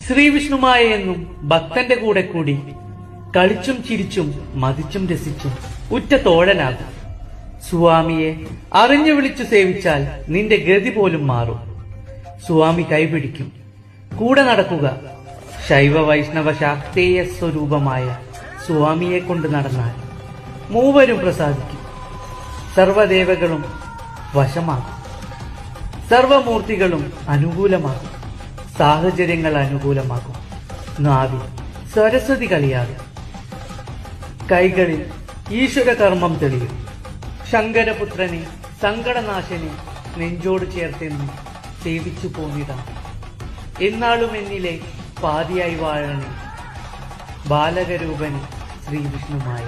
ശ്രീവിഷ്ണുമായ എന്നും ഭക്തന്റെ കൂടെ കൂടി കളിച്ചും ചിരിച്ചും മതിച്ചും രസിച്ചും ഉറ്റ തോഴനാകും. സ്വാമിയെ അറിഞ്ഞു വിളിച്ചു സേവിച്ചാൽ നിന്റെ ഗതി പോലും മാറും. സ്വാമി കൈപിടിക്കും, കൂടെ നടക്കുക. ശൈവ വൈഷ്ണവ ശാക്തേയ സ്വരൂപമായ സ്വാമിയെ കൊണ്ട് നടന്നാൽ മൂവരും പ്രസാദിക്കും. സർവദേവകളും വശമാകും, സർവമൂർത്തികളും അനുകൂലമാകും, സാഹചര്യങ്ങൾ അനുകൂലമാകും. നാവിൽ സരസ്വതി കളിയാകും, കൈകളിൽ ഈശ്വര കർമ്മം തെളിയും. ശങ്കരപുത്രനെ സങ്കടനാശനെ നെഞ്ചോട് ചേർത്തെന്നും സേവിച്ചു പോന്നിടാം. എന്നാളും എന്നിലെ പാതിയായി വാഴണേ ബാലകരൂപനെ ശ്രീവിഷ്ണുമായ